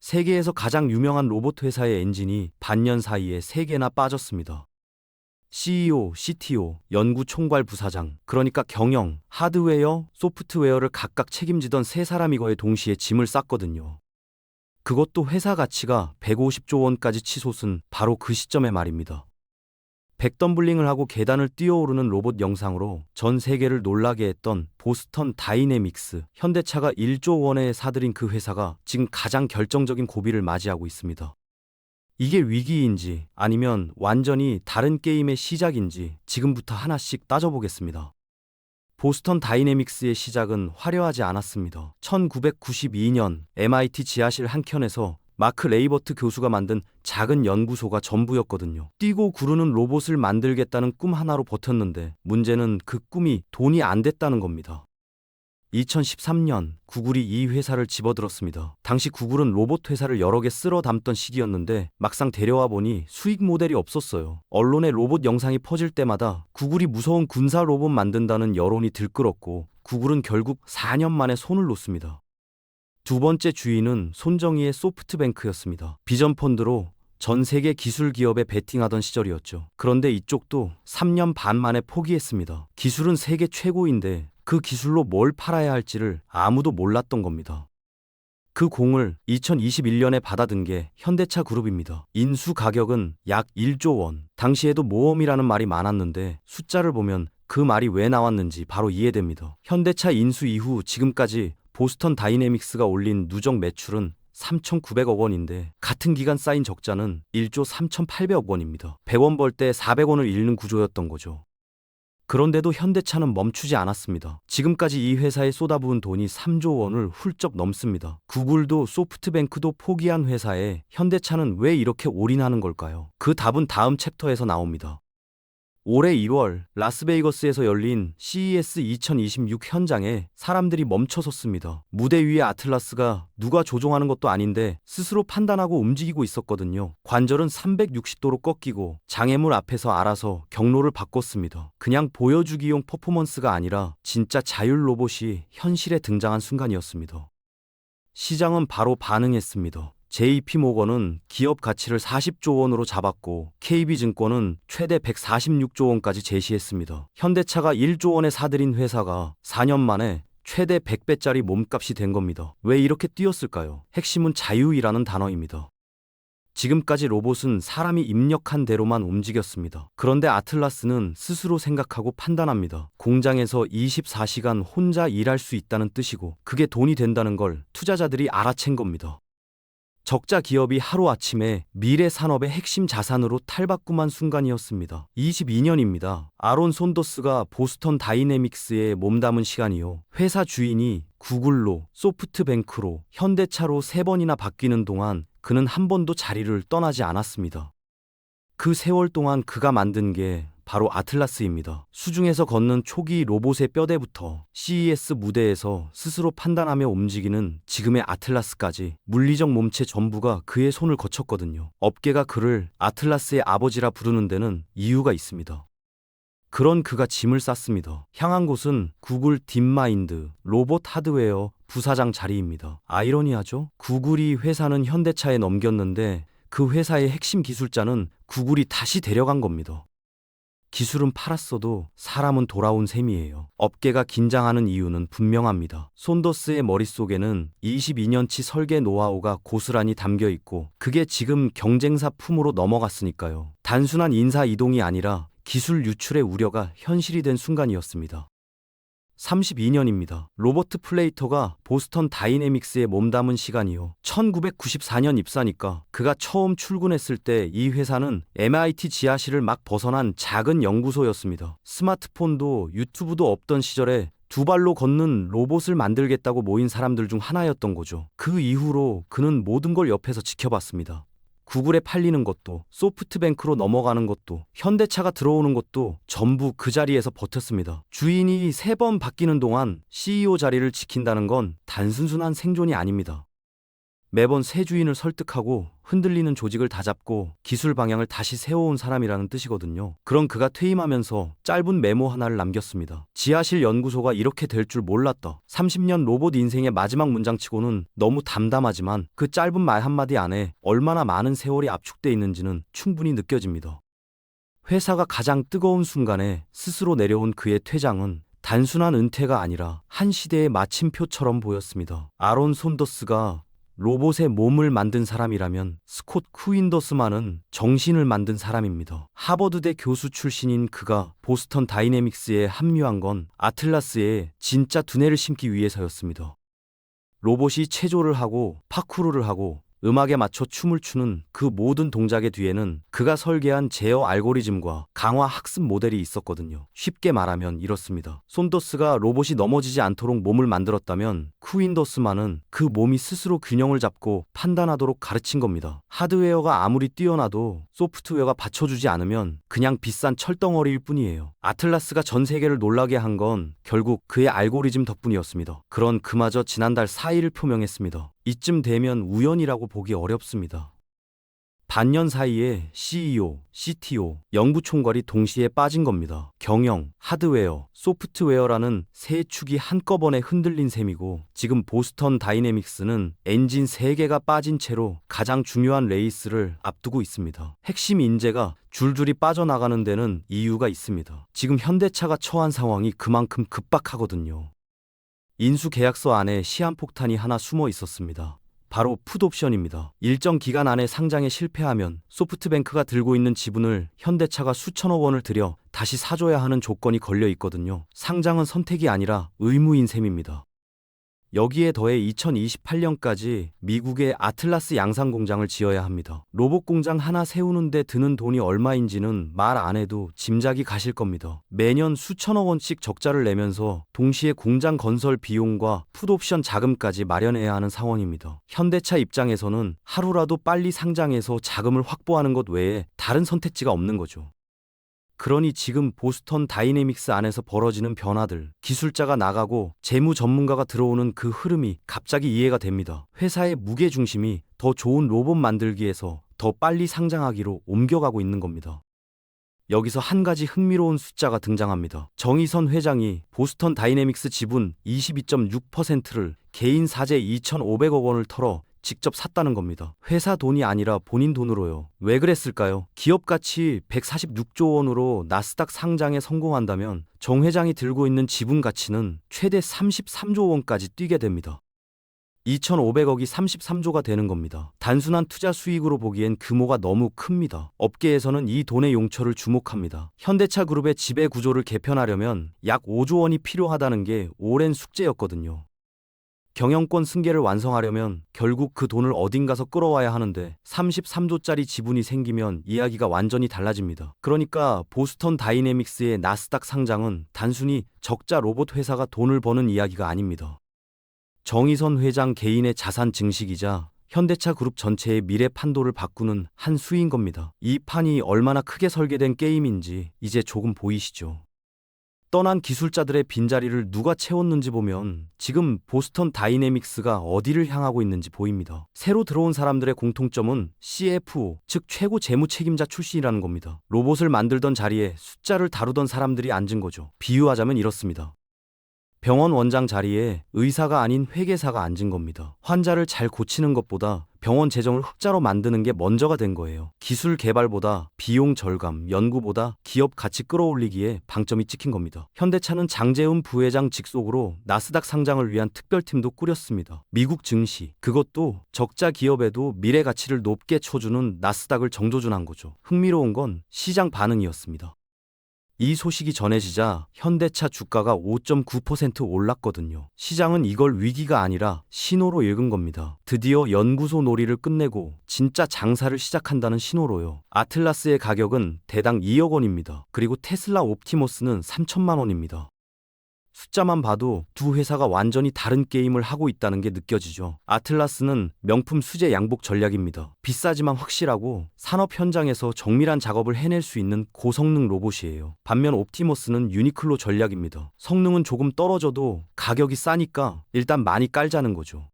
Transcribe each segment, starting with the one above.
세계에서 가장 유명한 로봇 회사의 엔진이 반년 사이에 3개나 빠졌습니다. CEO, CTO, 연구총괄 부사장, 그러니까 경영, 하드웨어, 소프트웨어를 각각 책임지던 3사람이 거의 동시에 짐을 쌌거든요. 그것도 회사 가치가 150조 원까지 치솟은 바로 그 시점의 말입니다. 백덤블링을 하고 계단을 뛰어오르는 로봇 영상으로 전 세계를 놀라게 했던 보스턴 다이내믹스, 현대차가 1조 원에 사들인 그 회사가 지금 가장 결정적인 고비를 맞이하고 있습니다. 이게 위기인지 아니면 완전히 다른 게임의 시작인지 지금부터 하나씩 따져보겠습니다. 보스턴 다이내믹스의 시작은 화려하지 않았습니다. 1992년 MIT 지하실 한켠에서 마크 레이버트 교수가 만든 작은 연구소가 전부였거든요. 뛰고 구르는 로봇을 만들겠다는 꿈 하나로 버텼는데 문제는 그 꿈이 돈이 안 됐다는 겁니다. 2013년 구글이 이 회사를 집어들었습니다. 당시 구글은 로봇 회사를 여러 개 쓸어 담던 시기였는데 막상 데려와 보니 수익 모델이 없었어요. 언론에 로봇 영상이 퍼질 때마다 구글이 무서운 군사 로봇 만든다는 여론이 들끓었고 구글은 결국 4년 만에 손을 놓습니다. 두 번째 주인은 손정희의 소프트뱅크였습니다. 비전 펀드로 전 세계 기술 기업에 베팅하던 시절이었죠. 그런데 이쪽도 3년 반 만에 포기했습니다. 기술은 세계 최고인데 그 기술로 뭘 팔아야 할지를 아무도 몰랐던 겁니다. 그 공을 2021년에 받아든 게 현대차 그룹입니다. 인수 가격은 약 1조 원. 당시에도 모험이라는 말이 많았는데 숫자를 보면 그 말이 왜 나왔는지 바로 이해됩니다. 현대차 인수 이후 지금까지 보스턴 다이내믹스가 올린 누적 매출은 3,900억 원인데 같은 기간 쌓인 적자는 1조 3,800억 원입니다. 100원 벌 때 400원을 잃는 구조였던 거죠. 그런데도 현대차는 멈추지 않았습니다. 지금까지 이 회사에 쏟아부은 돈이 3조 원을 훌쩍 넘습니다. 구글도 소프트뱅크도 포기한 회사에 현대차는 왜 이렇게 올인하는 걸까요? 그 답은 다음 챕터에서 나옵니다. 올해 1월 라스베이거스에서 열린 CES 2026 현장에 사람들이 멈춰섰습니다. 무대 위의 아틀라스가 누가 조종하는 것도 아닌데 스스로 판단하고 움직이고 있었거든요. 관절은 360도로 꺾이고 장애물 앞에서 알아서 경로를 바꿨습니다. 그냥 보여주기용 퍼포먼스가 아니라 진짜 자율 로봇이 현실에 등장한 순간이었습니다. 시장은 바로 반응했습니다. JP모건은 기업 가치를 40조 원으로 잡았고 KB증권은 최대 146조 원까지 제시했습니다. 현대차가 1조 원에 사들인 회사가 4년 만에 최대 100배짜리 몸값이 된 겁니다. 왜 이렇게 뛰었을까요? 핵심은 자유이라는 단어입니다. 지금까지 로봇은 사람이 입력한 대로만 움직였습니다. 그런데 아틀라스는 스스로 생각하고 판단합니다. 공장에서 24시간 혼자 일할 수 있다는 뜻이고 그게 돈이 된다는 걸 투자자들이 알아챈 겁니다. 적자 기업이 하루아침에 미래 산업의 핵심 자산으로 탈바꿈한 순간이었습니다. 22년입니다. 아론 손더스가 보스턴 다이내믹스에 몸담은 시간이요. 회사 주인이 구글로, 소프트뱅크로, 현대차로 3번이나 바뀌는 동안 그는 한 번도 자리를 떠나지 않았습니다. 그 세월 동안 그가 만든 게 바로 아틀라스입니다. 수중에서 걷는 초기 로봇의 뼈대부터 CES 무대에서 스스로 판단하며 움직이는 지금의 아틀라스까지 물리적 몸체 전부가 그의 손을 거쳤거든요. 업계가 그를 아틀라스의 아버지라 부르는 데는 이유가 있습니다. 그런 그가 짐을 쌌습니다. 향한 곳은 구글 딥마인드, 로봇 하드웨어 부사장 자리입니다. 아이러니하죠? 구글이 회사는 현대차에 넘겼는데 그 회사의 핵심 기술자는 구글이 다시 데려간 겁니다. 기술은 팔았어도 사람은 돌아온 셈이에요. 업계가 긴장하는 이유는 분명합니다. 손더스의 머릿속에는 22년치 설계 노하우가 고스란히 담겨 있고 그게 지금 경쟁사 품으로 넘어갔으니까요. 단순한 인사 이동이 아니라 기술 유출의 우려가 현실이 된 순간이었습니다. 32년입니다. 로버트 플레이터가 보스턴 다이내믹스에 몸담은 시간이요. 1994년 입사니까 그가 처음 출근했을 때 이 회사는 MIT 지하실을 막 벗어난 작은 연구소였습니다. 스마트폰도 유튜브도 없던 시절에 두 발로 걷는 로봇을 만들겠다고 모인 사람들 중 하나였던 거죠. 그 이후로 그는 모든 걸 옆에서 지켜봤습니다. 구글에 팔리는 것도 소프트뱅크로 넘어가는 것도 현대차가 들어오는 것도 전부 그 자리에서 버텼습니다. 주인이 3번 바뀌는 동안 CEO 자리를 지킨다는 건 단순한 생존이 아닙니다. 매번 새 주인을 설득하고 흔들리는 조직을 다잡고 기술 방향을 다시 세워온 사람이라는 뜻이거든요. 그런 그가 퇴임하면서 짧은 메모 하나를 남겼습니다. 지하실 연구소가 이렇게 될 줄 몰랐다. 30년 로봇 인생의 마지막 문장치고는 너무 담담하지만 그 짧은 말 한마디 안에 얼마나 많은 세월이 압축돼 있는지는 충분히 느껴집니다. 회사가 가장 뜨거운 순간에 스스로 내려온 그의 퇴장은 단순한 은퇴가 아니라 한 시대의 마침표처럼 보였습니다. 아론 손더스가 로봇의 몸을 만든 사람이라면 스콧 쿠인더스만은 정신을 만든 사람입니다. 하버드대 교수 출신인 그가 보스턴 다이내믹스에 합류한 건 아틀라스에 진짜 두뇌를 심기 위해서였습니다. 로봇이 체조를 하고 파쿠르를 하고 음악에 맞춰 춤을 추는 그 모든 동작의 뒤에는 그가 설계한 제어 알고리즘과 강화 학습 모델이 있었거든요. 쉽게 말하면 이렇습니다. 손더스가 로봇이 넘어지지 않도록 몸을 만들었다면 쿠인더스만은 그 몸이 스스로 균형을 잡고 판단하도록 가르친 겁니다. 하드웨어가 아무리 뛰어나도 소프트웨어가 받쳐주지 않으면 그냥 비싼 철덩어리일 뿐이에요. 아틀라스가 전 세계를 놀라게 한 건 결국 그의 알고리즘 덕분이었습니다. 그런 그마저 지난달 4일을 표명했습니다. 이쯤 되면 우연이라고 보기 어렵습니다. 반년 사이에 CEO, CTO, 연구총괄이 동시에 빠진 겁니다. 경영, 하드웨어, 소프트웨어라는 세 축이 한꺼번에 흔들린 셈이고 지금 보스턴 다이내믹스는 엔진 3개가 빠진 채로 가장 중요한 레이스를 앞두고 있습니다. 핵심 인재가 줄줄이 빠져나가는 데는 이유가 있습니다. 지금 현대차가 처한 상황이 그만큼 급박하거든요. 인수 계약서 안에 시한폭탄이 하나 숨어 있었습니다. 바로 풋옵션입니다. 일정 기간 안에 상장에 실패하면 소프트뱅크가 들고 있는 지분을 현대차가 수천억 원을 들여 다시 사줘야 하는 조건이 걸려 있거든요. 상장은 선택이 아니라 의무인 셈입니다. 여기에 더해 2028년까지 미국의 아틀라스 양산 공장을 지어야 합니다. 로봇 공장 하나 세우는데 드는 돈이 얼마인지는 말 안 해도 짐작이 가실 겁니다. 매년 수천억 원씩 적자를 내면서 동시에 공장 건설 비용과 풋옵션 자금까지 마련해야 하는 상황입니다. 현대차 입장에서는 하루라도 빨리 상장해서 자금을 확보하는 것 외에 다른 선택지가 없는 거죠. 그러니 지금 보스턴 다이내믹스 안에서 벌어지는 변화들, 기술자가 나가고 재무 전문가가 들어오는 그 흐름이 갑자기 이해가 됩니다. 회사의 무게중심이 더 좋은 로봇 만들기에서 더 빨리 상장하기로 옮겨가고 있는 겁니다. 여기서 한 가지 흥미로운 숫자가 등장합니다. 정의선 회장이 보스턴 다이내믹스 지분 22.6%를 개인 사재 2,500억 원을 털어 직접 샀다는 겁니다. 회사 돈이 아니라 본인 돈으로요. 왜 그랬을까요? 기업 가치 146조 원으로 나스닥 상장에 성공한다면 정 회장이 들고 있는 지분 가치는 최대 33조 원까지 뛰게 됩니다. 2,500억이 33조가 되는 겁니다. 단순한 투자 수익으로 보기엔 규모가 너무 큽니다. 업계에서는 이 돈의 용처를 주목합니다. 현대차 그룹의 지배 구조를 개편하려면 약 5조 원이 필요하다는 게 오랜 숙제였거든요. 경영권 승계를 완성하려면 결국 그 돈을 어딘가서 끌어와야 하는데 33조짜리 지분이 생기면 이야기가 완전히 달라집니다. 그러니까 보스턴 다이내믹스의 나스닥 상장은 단순히 적자 로봇 회사가 돈을 버는 이야기가 아닙니다. 정의선 회장 개인의 자산 증식이자 현대차 그룹 전체의 미래 판도를 바꾸는 한 수인 겁니다. 이 판이 얼마나 크게 설계된 게임인지 이제 조금 보이시죠? 떠난 기술자들의 빈자리를 누가 채웠는지 보면 지금 보스턴 다이내믹스가 어디를 향하고 있는지 보입니다. 새로 들어온 사람들의 공통점은 CFO, 즉 최고 재무 책임자 출신이라는 겁니다. 로봇을 만들던 자리에 숫자를 다루던 사람들이 앉은 거죠. 비유하자면 이렇습니다. 병원 원장 자리에 의사가 아닌 회계사가 앉은 겁니다. 환자를 잘 고치는 것보다 병원 재정을 흑자로 만드는 게 먼저가 된 거예요. 기술 개발보다 비용 절감, 연구보다 기업 가치 끌어올리기에 방점이 찍힌 겁니다. 현대차는 장재훈 부회장 직속으로 나스닥 상장을 위한 특별팀도 꾸렸습니다. 미국 증시, 그것도 적자 기업에도 미래 가치를 높게 쳐주는 나스닥을 정조준한 거죠. 흥미로운 건 시장 반응이었습니다. 이 소식이 전해지자 현대차 주가가 5.9% 올랐거든요. 시장은 이걸 위기가 아니라 신호로 읽은 겁니다. 드디어 연구소 놀이를 끝내고 진짜 장사를 시작한다는 신호로요. 아틀라스의 가격은 대당 2억 원입니다. 그리고 테슬라 옵티머스는 3천만 원입니다. 숫자만 봐도 두 회사가 완전히 다른 게임을 하고 있다는 게 느껴지죠. 아틀라스는 명품 수제 양복 전략입니다. 비싸지만 확실하고 산업 현장에서 정밀한 작업을 해낼 수 있는 고성능 로봇이에요. 반면 옵티머스는 유니클로 전략입니다. 성능은 조금 떨어져도 가격이 싸니까 일단 많이 깔자는 거죠.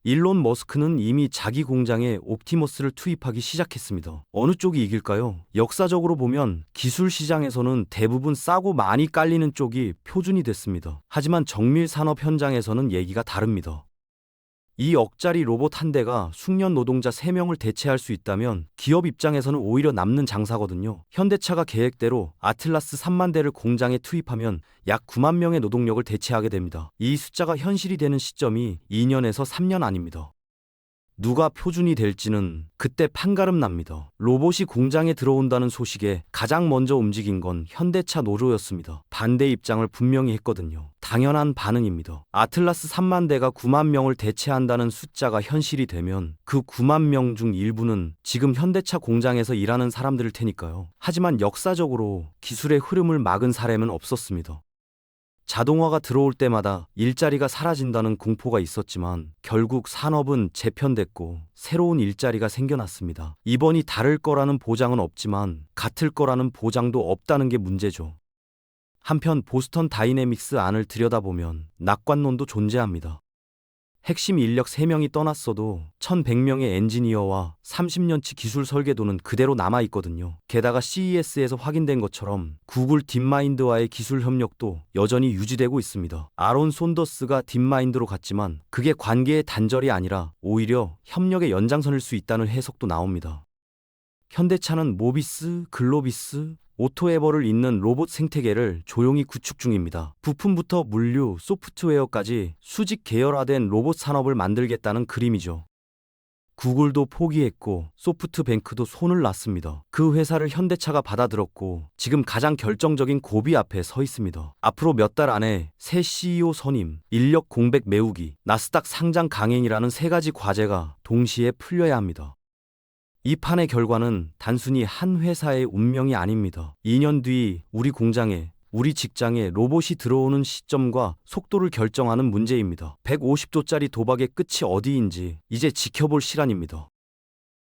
일론 머스크는 이미 자기 공장에 옵티머스를 투입하기 시작했습니다. 어느 쪽이 이길까요? 역사적으로 보면 기술 시장에서는 대부분 싸고 많이 깔리는 쪽이 표준이 됐습니다. 하지만 정밀 산업 현장에서는 얘기가 다릅니다. 2억짜리 로봇 한 대가 숙련 노동자 3명을 대체할 수 있다면 기업 입장에서는 오히려 남는 장사거든요. 현대차가 계획대로 아틀라스 3만 대를 공장에 투입하면 약 9만 명의 노동력을 대체하게 됩니다. 이 숫자가 현실이 되는 시점이 2년에서 3년 아닙니다. 누가 표준이 될지는 그때 판가름 납니다. 로봇이 공장에 들어온다는 소식에 가장 먼저 움직인 건 현대차 노조였습니다. 반대 입장을 분명히 했거든요. 당연한 반응입니다. 아틀라스 3만 대가 9만 명을 대체한다는 숫자가 현실이 되면 그 9만 명 중 일부는 지금 현대차 공장에서 일하는 사람들일 테니까요. 하지만 역사적으로 기술의 흐름을 막은 사례는 없었습니다. 자동화가 들어올 때마다 일자리가 사라진다는 공포가 있었지만 결국 산업은 재편됐고 새로운 일자리가 생겨났습니다. 이번이 다를 거라는 보장은 없지만 같을 거라는 보장도 없다는 게 문제죠. 한편 보스턴 다이내믹스 안을 들여다보면 낙관론도 존재합니다. 핵심 인력 3명이 떠났어도 1100명의 엔지니어와 30년치 기술 설계도는 그대로 남아있거든요. 게다가 CES에서 확인된 것처럼 구글 딥마인드와의 기술 협력도 여전히 유지되고 있습니다. 아론 손더스가 딥마인드로 갔지만 그게 관계의 단절이 아니라 오히려 협력의 연장선일 수 있다는 해석도 나옵니다. 현대차는 모비스, 글로비스, 오토에버를 잇는 로봇 생태계를 조용히 구축 중입니다. 부품부터 물류, 소프트웨어까지 수직 계열화된 로봇 산업을 만들겠다는 그림이죠. 구글도 포기했고 소프트뱅크도 손을 놨습니다. 그 회사를 현대차가 받아들었고 지금 가장 결정적인 고비 앞에 서 있습니다. 앞으로 몇 달 안에 새 CEO 선임, 인력 공백 메우기, 나스닥 상장 강행이라는 3가지 과제가 동시에 풀려야 합니다. 이 판의 결과는 단순히 한 회사의 운명이 아닙니다. 2년 뒤 우리 공장에, 우리 직장에 로봇이 들어오는 시점과 속도를 결정하는 문제입니다. 150조짜리 도박의 끝이 어디인지 이제 지켜볼 시간입니다.